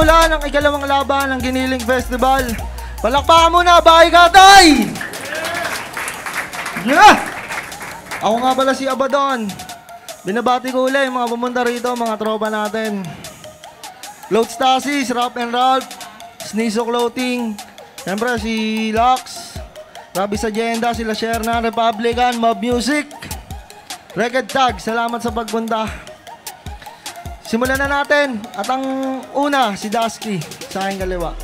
nagsisimula ng ikalawang laban ng Giniling Festival. Palakpakan muna, Bahay Katay! Yeah! Ako nga pala si Abaddon. Binabati ko ulit yung mga pumunta rito, mga tropa natin. Cloud Stasis, Rap and Ralph, Sneezo Clothing, siyempre si Lux, Rabis Agenda, sila Sherna, Republican, Mob Music, Record Tag, salamat sa pagpunta. Simulan na natin. At ang una, si Dusky, sa aking kaliwa.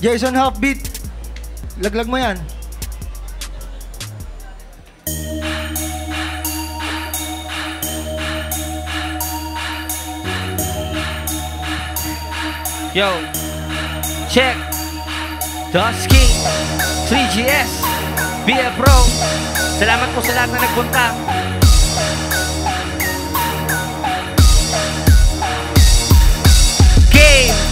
Jason Halfbeat, laglag mo yan. Yo, check. Dusky, 3GS, BF Pro. Salamat po sa lahat na nagpunta.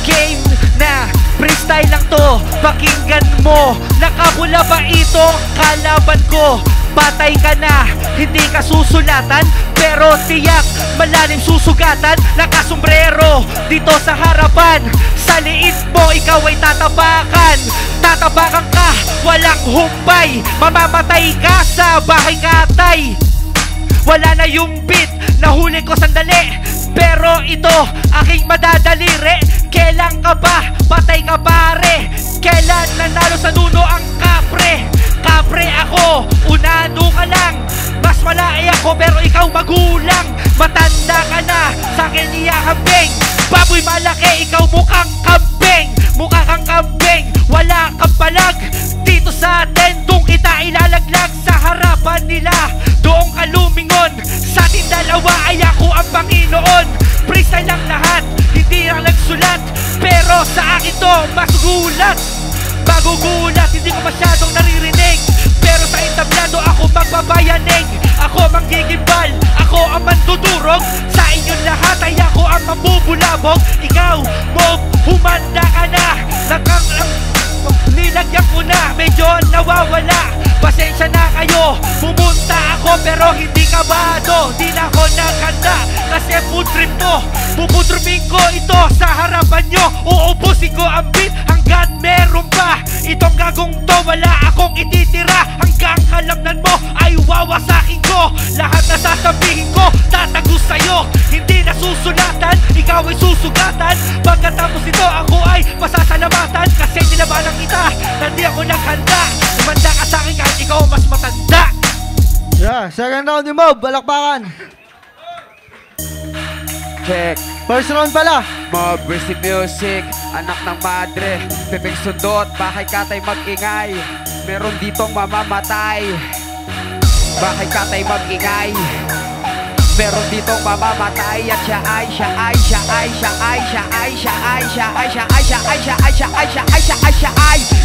Game na freestyle lang to, pakinggan mo. Nakabula ba itong kalaban ko? Patay ka na, hindi ka susulatan, pero tiyak malalim susugatan. Nakasombrero dito sa harapan, sa liit mo ikaw ay tatabakan. Tatabakan ka, walang humpay, mamamatay ka sa Bahay Katay. Wala na yung beat, nahuli ko sandali, pero ito aking madadaliri. Kailan ka ba? Patay ka pare. Kailan nanalo sa nuno ang kapre? Kapre ako, unado ka lang. Mas malaki ako pero ikaw magulang. Matanda ka na, sa akin iyakambing. Baboy malaki, ikaw mukhang kambing. Mukha kang kambing, wala kang palag. Dito sa atin, doon kita ilalaglag. Sa harapan nila, doon ka lumingon. Sa ating dalawa ay ako ang Panginoon. Freestyle lang lahat, hindi lang nagsulat, pero sa akin to masugulat. Magugulat, hindi ko masyadong naririnig, pero sa entablado ako magbabayanig. Ako manggigimbal, ako ang mandudurog. Sa inyong lahat ay ako ang mabubulabog. Ikaw, mob, humanda ka na. Nilagyan ko na, medyo nawawala. Pasensya na kayo, pumunta ako pero hindi kabado. Di na ako nakanda kasi food trip to. Pupudrumin ko ito sa harapan nyo. Uubusin ko ang beat hanggang meron pa. Itong gagong to wala akong ititira. Hanggang kalamnan mo ay wawasakin ko. Lahat na sasabihin ko tatago sa'yo. Hindi na susulatan, ikaw ay susugatan. Pagkatapos ito ako ay masasalamatan. Kasi nilabanan kita, hindi ako naghanda. Umanda ka sa'kin kahit ikaw mas matanda. Yeah, second round ni Mob, balakpakan. Check. First round pala. Mob Receive Music, anak ng madre. Pepeng sundot, Bahay Katay mag-ingay. Meron ditong mamamatay. Bahay Katay mag-ingay. Meron ditong mamamatay. At siya ay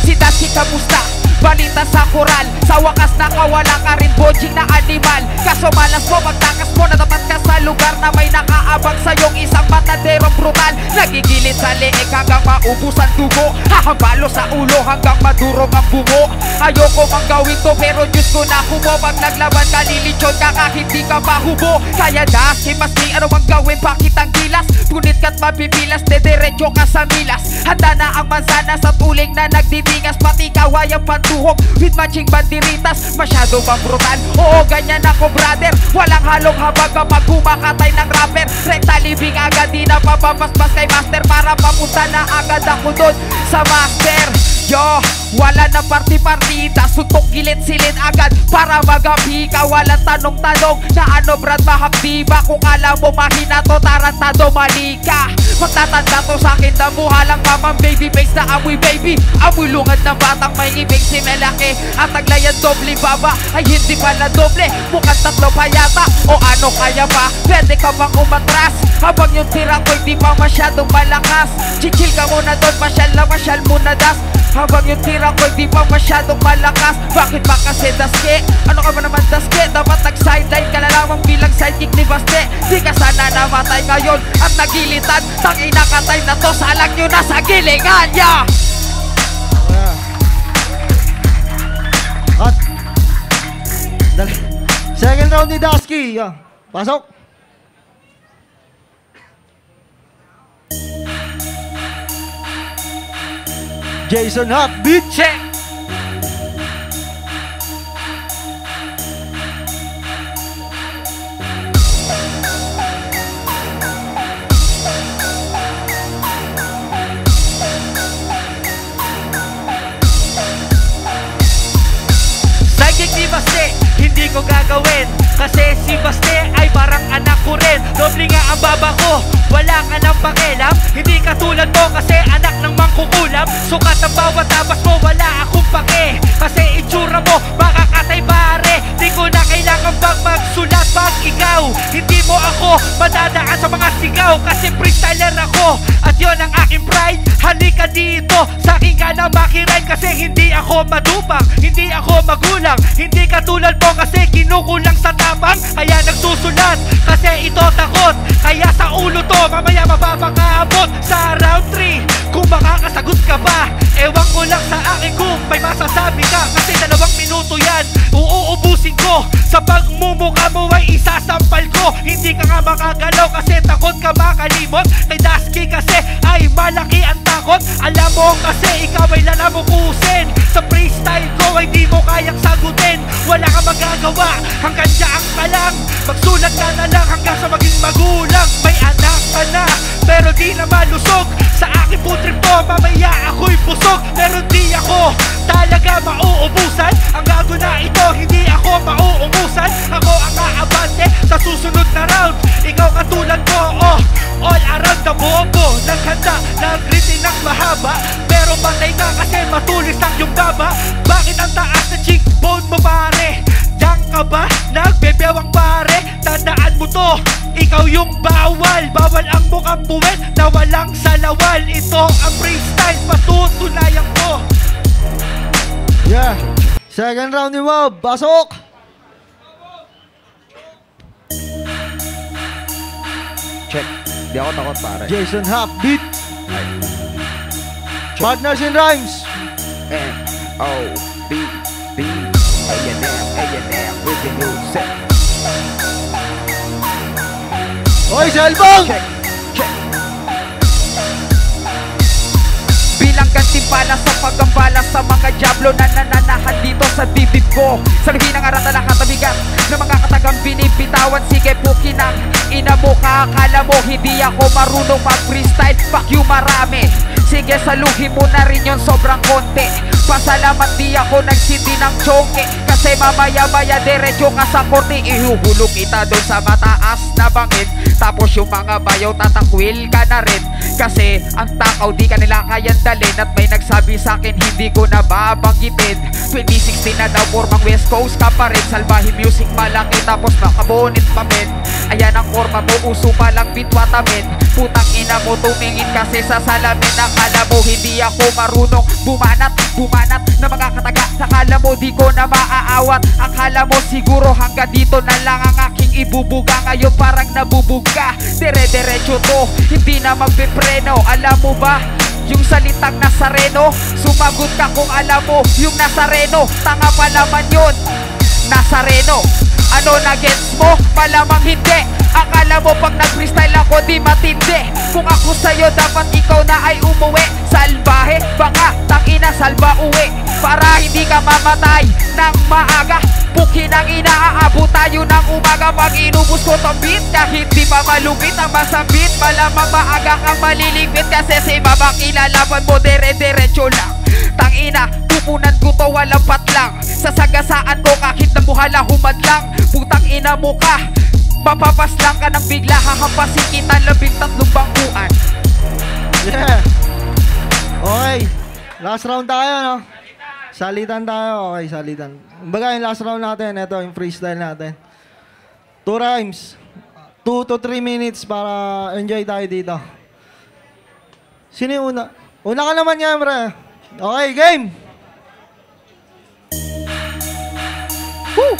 si Dusky kamusta? Balita sa koral, sa wakas nakawala ka rin bojing na animal. Kaso malas mo, magtakas mo, natapat ka sa lugar na may nakaabang sa'yong isang mataderong brutal. Nagigilid sa leeg hanggang maubusan dugo, hahambalo sa ulo hanggang madurog ang bungo. Ayoko mang gawin to pero Diyos ko na humo. Pag naglaban ka lilitsyon ka kahit di ka mahubo. Kaya Dusky maski ano mang gawin bakit ang gilas. Punit ka't mabibilas, dederecho ka sa milas. Handa na ang mansanas at uling na nagdidingas. Pati kawayang pantuhog with matching banderitas. Masyado bang brutal? Oo, ganyan ako brother. Walang halong habag kapag kumakatay ng rapper. Rekta living agad, di na papapaspas kay master. Para papunta na agad ako doon sa master. Yo, wala na party-partita. Suntok gilit-silit agad para magabi ka. Walang tanong-tanong na ano brad mahakdi ba? Kung alam mo mahina to, tarantado mali ka. Magtatanda to sa'kin, damuhalang mamang baby face na amoy baby. Amoy lungad ng batang may ibig si Melaki. At taglayan doble baba ay hindi pala doble. Mukhang tatlo pa yata o ano kaya pa? Pwede ka bang umatras habang yung tira ko hindi pa masyadong malakas? Chichil ka muna doon, masyal muna das. Habang yung tira ko hindi pa masyadong malakas. Bakit ba kasi Dusky? Ano ka ba naman Dusky? Dapat nag-sideline ka na lamang bilang sidekick ni Baste. Di ka sana namatay ngayon at nagilitan. Tangina ka time na to, salang nyo na sa gilingan ya. At second round ni Dusky. Pasok. Jason Hawk, beat. Check! Psychic ni Baste, hindi ko gagawin kasi si Baste ay parang anak ko rin. Doble nga ang baba ko, wala ka ng pakialam. Hindi katulad mo kasi anak ng mangkukulam. Sukat ang bawat tabas mo, wala akong pake. Kasi itsura mo, makakatay pare. Di ko na kailangan bang magsulat pag ikaw hindi mo ako madadaan sa mga sigaw. Kasi freestyler ako at yon ang aking pride. Halika dito, sa akin ka na makiride. Kasi hindi ako madupang, hindi ako magulang. Hindi katulad mo kasi kinukulang sa tapang. Kaya nagsusulat kasi ito takot. Kaya sa ulo to, mamaya mapapakaabot sa round 3. Kung makakasagot ka ba, ewan ko lang sa akin kung may masasabi ka. Kasi 2 minuto yan, uuubusin ko. Sa pagmumukha mo ay isasampal ko. Hindi ka nga makagalaw kasi takot ka makalimot. Kay Dasky kasi ay malaki ang takot. Alam mo kasi ikaw ay lalamukusin. Sa freestyle ko ay di mo kayang sagutin. Wala ka magagawa, hanggang dyan ka lang. Magsulat ka na lang hanggang sa maging magulang. May anak ka na, pero di na malusog. Sa akin po trip to, mamaya ako'y busog. Pero di ako talaga mauubusan. Ang gago na ito, hindi ako mauubusan. Ako ang aabante sa susunod na round. Ikaw katulad mo, oh, all around the bobo. Naghanda, nag-gritty ng mahaba. Pero patay na kasi matulis ang yung baba. Bakit ang taas na cheekbone mo pare? Diyan ka ba? Nagbebewang pare. Tandaan mo to, ikaw yung bawal. Bawal ang mukhang puwet na walang salawal. Ito ang freestyle, patutunayan ko. Yeah. Second round ni Mob. Pasok! Check. Di ako takot pare. Jason Hawk, beat. Partners in Rhymes. N-O-B-B A&M, with the new set. Oy, Selbong! Check, check. Bilang gantimpala sa paggambala sa mga diablo na nananahan dito sa bibig ko. Sa ng arata na katabigan ng mga katagang binibitawan. Sige pukin ang ina mo, kakala mo hindi ako marunong mag-freestyle. Fuck you marami. Sige saluhin mo na rin yon sobrang konti. Pasalamat di ako nagsindi ng chongke. Kasi mamaya-maya diretso ka sa korte. Ihuhulog kita doon sa mataas na bangin. Tapos yung mga bayaw tatakwil ka na rin. Kasi ang takaw di ka nila kayang dalin. At may nagsabi sa akin hindi ko na babanggitin. 2016 na daw formang West Coast ka pa rin. Salbahe music malaki tapos nakabonit pa men. Ayan ang forma mo, uso pa lang bitwatamin. Putang ina mo tumingin kasi sa salamin. Akala mo hindi ako marunong bumanat na mga kataga. Akala mo di ko na maaawat. Akala mo siguro hanggang dito na lang ang aking ibubuga. Ngayon parang nabubuga. Dire-diretso to, hindi na magpipreno. Alam mo ba yung salitang Nazareno? Sumagot ka kung alam mo yung Nazareno. Tanga pa laman yun, Nazareno. Ano na gets mo? Malamang hindi. Akala mo pag nag-freestyle ako di matindi. Kung ako sa'yo dapat ikaw na ay umuwi. Salbahe, baka tangina salba uwi. Para hindi ka mamatay ng maaga. Pukin ang inaaabot tayo ng umaga. Pag inubos ko tong beat, kahit di pa malupit ang masambit, malamang maaga kang malilipit. Kasi si mama kilalaban mo dire-diretso lang. Tangina, pupunan ko to walang patlang. Sasagasaan ko kahit nabuhala humadlang. Putang ina mo ka, papapaslang ka ng bigla. Hahampasin kita 13 bangkuan. Yeah. Okay. Last round tayo, no? Salitan tayo. Okay, salitan. Kumbaga yung last round natin, ito yung freestyle natin. 2 rhymes. 2 to 3 minutes para enjoy tayo dito. Sino yung una? Una ka naman yan, bre. Okay, game! Woo!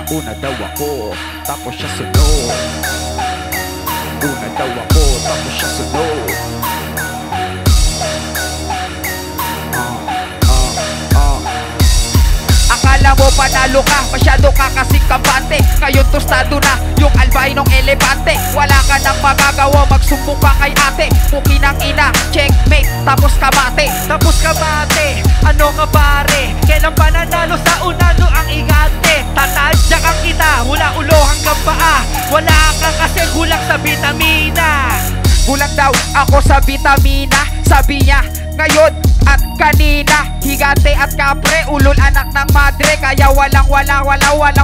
Una daw ako, tapos siya sunod. Una daw ako, tapos siya sunod. Alam mo panalo ka, masyado ka kasing kampante. Ngayon tostado na yung albinong elefante. Wala ka nang magagawa, magsumbong ka kay ate. Puki ng ina, checkmate, tapos kamate. Tapos ka bate, ano ka pare? Kailan pa nanalo sa unano ang igante? Tatadya kang kita, mula ulo hanggang paa. Wala ka kasi gulang sa vitamina. Kulang daw ako sa vitamina, sabi niya ngayon at kanina. Higante at kapre, ulol anak ng madre. Kaya walang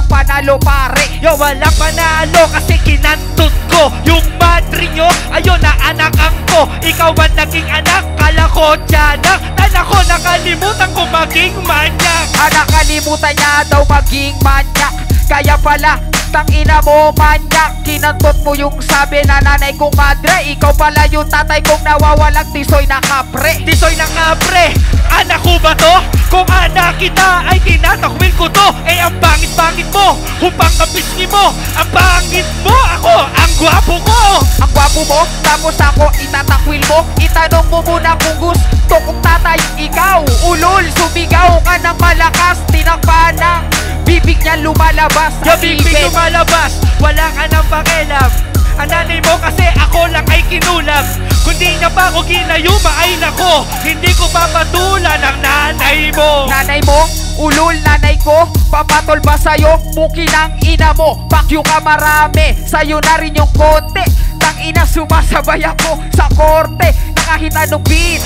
panalo pare. Yo, walang panalo kasi kinantot ko yung madre nyo. Ayun na anakan ko, ikaw man naging anak. Kala ko tiyanak, anak ko nakalimutan ko maging manyak. Anak kalimutan niya daw maging manyak. Kaya pala tangina mo manyak. Kinantot mo yung sabi na nanay kong madre. Ikaw pala yung tatay kong nawawalang tisoy na kapre. Tisoy ng kapre, anak ko ba to? Kung anak kita ay tinatakwil ko to. Eh ang pangit-pangit mo, upang kapisngi mo. Ang pangit mo, ako ang gwapo ko. Ang gwapo mo, tapos ako itatakwil mo. Itanong mo muna kung gusto kong tatay. Ikaw, ulol, sumigaw ka ng malakas. Tinakpan ng bibig niya lumalabas. Yung bibig lumalabas, wala ka nang pakialam. Ang nanay mo kasi ako lang ay kinulam. Kundi niya pa ako ginayuma ay nako. Hindi ko papatulan ang nanay mo. Nanay mo, ulol nanay ko. Papatol ba sa'yo? Puki ng ina mo. Pakyo ka marami, sa'yo na rin yung konti. Tang ina sumasabay ako sa korte. Na kahit anong beat,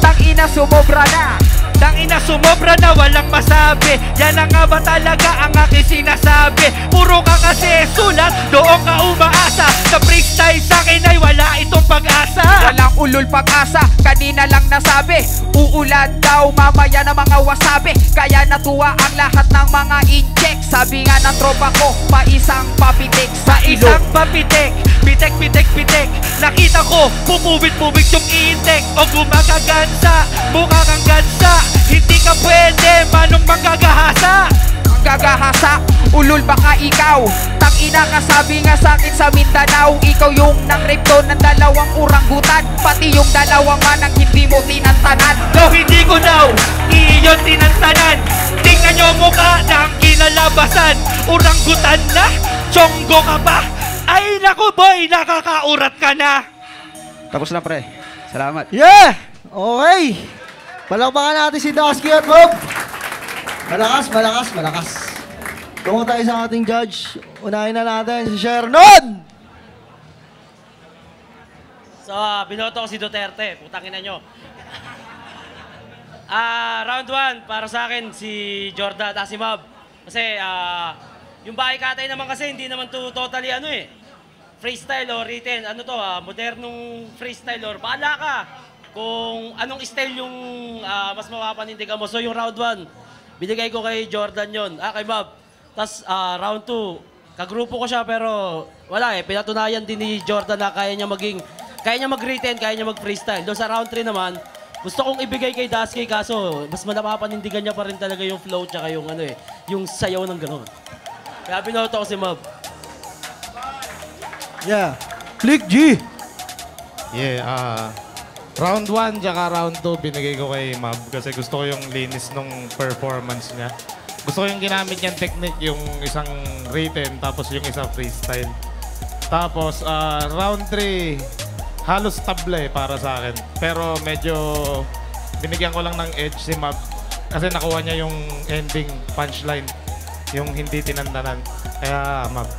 tang ina sumobra na. Tang ina sumobra na walang masabi. Yan na nga ba talaga ang aking sinasabi? Puro ka kasi sulat, doon ka umaasa. Sa freestyle sa'kin ay wala itong pag-asa. Walang ulol pag-asa, kanina lang nasabi. Uulan daw mamaya na mga wasabi. Kaya natuwa ang lahat ng mga incheck. Sabi nga ng tropa ko, paisang papitik sa ilong. Isang papitik, pitek. Nakita ko, pupubit-pubit yung intek. O gumagagansa, mukha kang gansa. Hindi ka pwede, manong manggagahasa. Gagahasa, ulol baka ikaw. Tangina ka sabi nga sa'kin sa Mindanao. Ikaw yung nang-rape doon ng dalawang orangutan. Pati yung dalawang manang hindi mo tinantanan. No, hindi ko daw iyon tinantanan. Tingnan nyo mukha ng kinalabasan. Oranggutan na, chonggo ka pa. Ay naku boy, nakakaurat ka na. Tapos na pre. Salamat. Yeah! Okay! Palakpakan natin si Dusky at Bob. Malakas. Tungo tayo sa ating judge. Unahin na natin si Shernon! So, binoto ko si Duterte. Putangin na nyo. Round 1, para sa akin, si Jordan Asimab. Kasi, yung bahay katay naman kasi, hindi naman to totally freestyle or written. Modernong freestyle or bahala ka. Kung anong style yung mas mapapanindigan mo. So, yung round 1, binigay ko kay Jordan yon, kay Bob. Tapos round 2, kagrupo ko siya pero wala pinatunayan din ni Jordan na kaya niya mag-written, kaya niya mag-freestyle. Doon sa round 3 naman, gusto kong ibigay kay Dusky kaso mas mapapanindigan niya pa rin talaga yung flow tsaka yung yung sayaw ng gano'n. Kaya binoto ko si Mob. Yeah. Click G! Yeah, round 1 tsaka round 2 binigay ko kay Mab kasi gusto ko yung linis nung performance niya. Gusto ko yung ginamit niyang technique, yung isang written tapos yung isang freestyle. Tapos round 3 halos table para sa akin. Pero medyo binigyan ko lang ng edge si Mab kasi nakuha niya yung ending punchline, yung hindi tinandanan. Kaya Mab.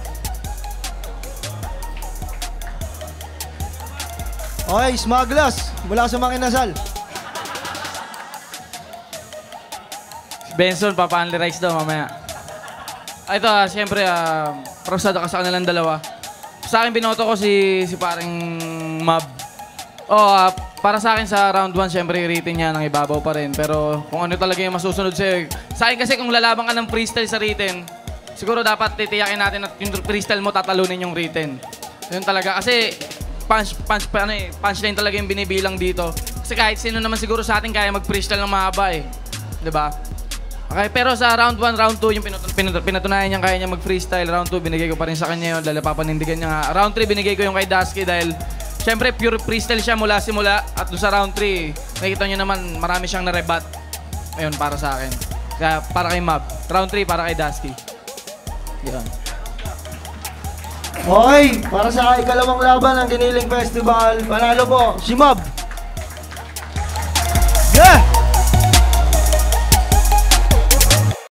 Okay, Smaglas, mula sa Makinasal. Benson, papa-only rice daw mamaya. Ito, siyempre, prosada ka sa kanilang dalawa. Sa akin, binoto ko si paring Mab. Para sa akin sa round 1, siyempre, written niya ng ibabaw pa rin. Pero kung ano talaga yung masusunod sa'yo. Sa akin kasi, kung lalaban ka ng freestyle sa written, siguro dapat titiyakin natin at yung freestyle mo tatalunin yung written. Yun talaga. Kasi, punchline talaga yung binibilang dito. Kasi kahit sino naman siguro sa atin kaya mag-freestyle ng mahaba eh. Diba? Okay, pero sa round 1, round 2, yung pinatunayan niya kaya niya mag-freestyle. Round 2, binigay ko pa rin sa kanya yun dahil papanindigan niya nga. Round 3, binigay ko yung kay Dusky dahil syempre pure freestyle siya mula simula. At doon sa round 3, nakikita niyo naman marami siyang narebat. Ayun, para sa akin. Kaya para kay Mab. Round 3 para kay Dusty. Yan. Okay, para sa ikalawang laban ng Giniling Festival, panalo po si Mob. Yeah!